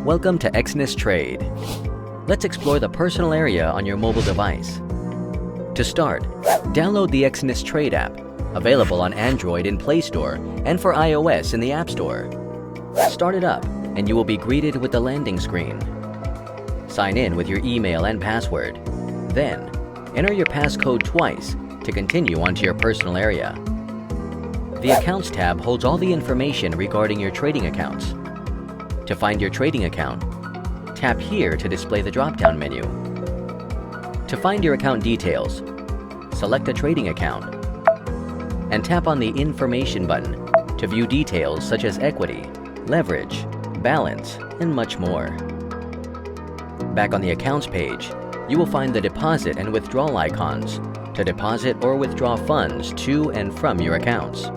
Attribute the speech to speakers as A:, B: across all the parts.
A: Welcome to Exness Trade. Let's explore the personal area on your mobile device. To start, download the Exness Trade app, available on Android in Play Store and for iOS in the App Store. Start it up, and you will be greeted with the landing screen. Sign in with your email and password. Then, enter your passcode twice to continue onto your personal area. The Accounts tab holds all the information regarding your trading accounts. To find your trading account, tap here to display the drop-down menu. To find your account details, select a trading account and tap on the Information button to view details such as equity, leverage, balance, and much more. Back on the Accounts page, you will find the deposit and withdrawal icons to deposit or withdraw funds to and from your accounts.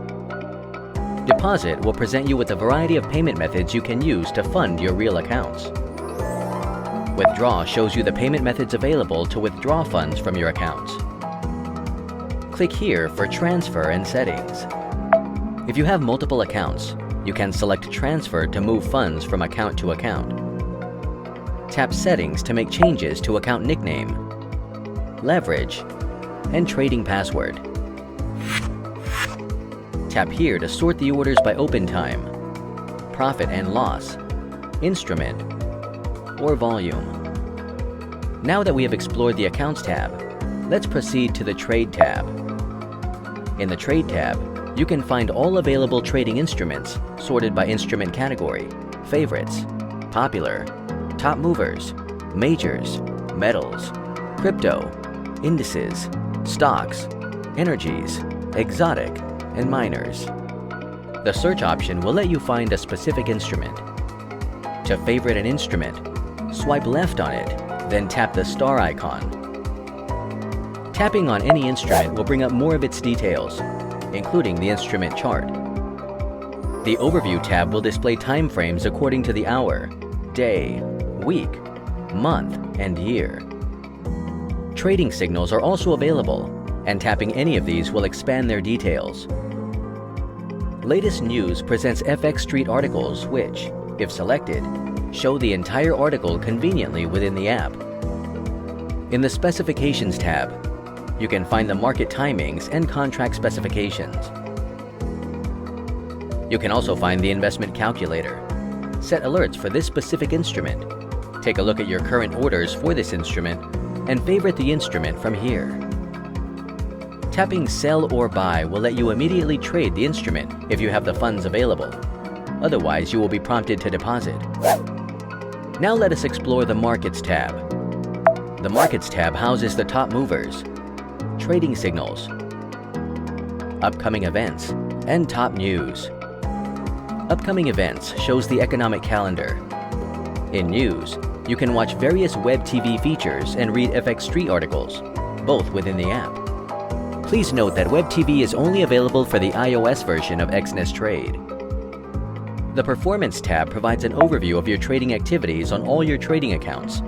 A: Deposit will present you with a variety of payment methods you can use to fund your real accounts. Withdraw shows you the payment methods available to withdraw funds from your accounts. Click here for transfer and settings. If you have multiple accounts, you can select transfer to move funds from account to account. Tap settings to make changes to account nickname, leverage, and trading password. Tap here to sort the orders by open time, profit and loss, instrument, or volume. Now that we have explored the Accounts tab, let's proceed to the Trade tab. In the Trade tab, you can find all available trading instruments sorted by instrument category, favorites, popular, top movers, majors, metals, crypto, indices, stocks, energies, exotic, and miners. The search option will let you find a specific instrument. To favorite an instrument, swipe left on it, then tap the star icon. Tapping on any instrument will bring up more of its details, including the instrument chart. The Overview tab will display time frames according to the hour, day, week, month, and year. Trading signals are also available, and tapping any of these will expand their details. Latest News presents FX Street articles which, if selected, show the entire article conveniently within the app. In the Specifications tab, you can find the market timings and contract specifications. You can also find the investment calculator, set alerts for this specific instrument, take a look at your current orders for this instrument, and favorite the instrument from here. Tapping Sell or Buy will let you immediately trade the instrument if you have the funds available. Otherwise, you will be prompted to deposit. Now let us explore the Markets tab. The Markets tab houses the top movers, trading signals, upcoming events, and top news. Upcoming events shows the economic calendar. In news, you can watch various web TV features and read FX Street articles, both within the app. Please note that Web TV is only available for the iOS version of Exness Trade. The Performance tab provides an overview of your trading activities on all your trading accounts.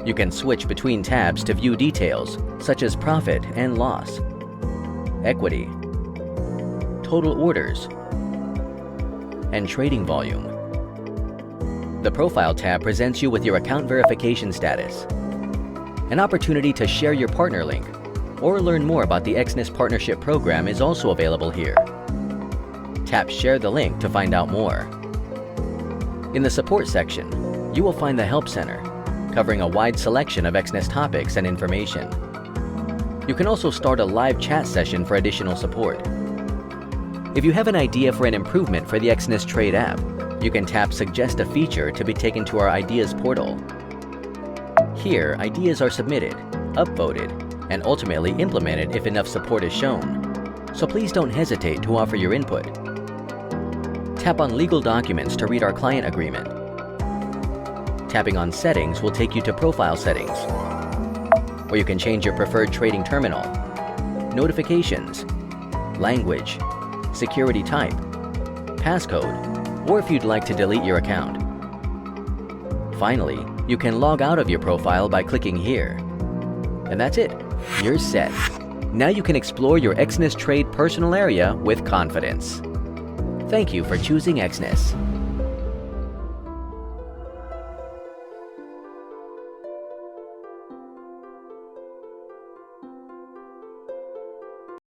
A: You can switch between tabs to view details such as profit and loss, equity, total orders, and trading volume. The Profile tab presents you with your account verification status, an opportunity to share your partner link, or learn more about the Exness Partnership Program is also available here. Tap Share the link to find out more. In the Support section, you will find the Help Center, covering a wide selection of Exness topics and information. You can also start a live chat session for additional support. If you have an idea for an improvement for the Exness Trade app, you can tap Suggest a feature to be taken to our Ideas portal. Here, ideas are submitted, upvoted, and ultimately implemented if enough support is shown, so please don't hesitate to offer your input. Tap on Legal Documents to read our client agreement. Tapping on Settings will take you to Profile Settings, where you can change your preferred trading terminal, notifications, language, security type, passcode, or if you'd like to delete your account. Finally, you can log out of your profile by clicking here. And that's it. You're set. Now you can explore your Exness Trade personal area with confidence. Thank you for choosing Exness.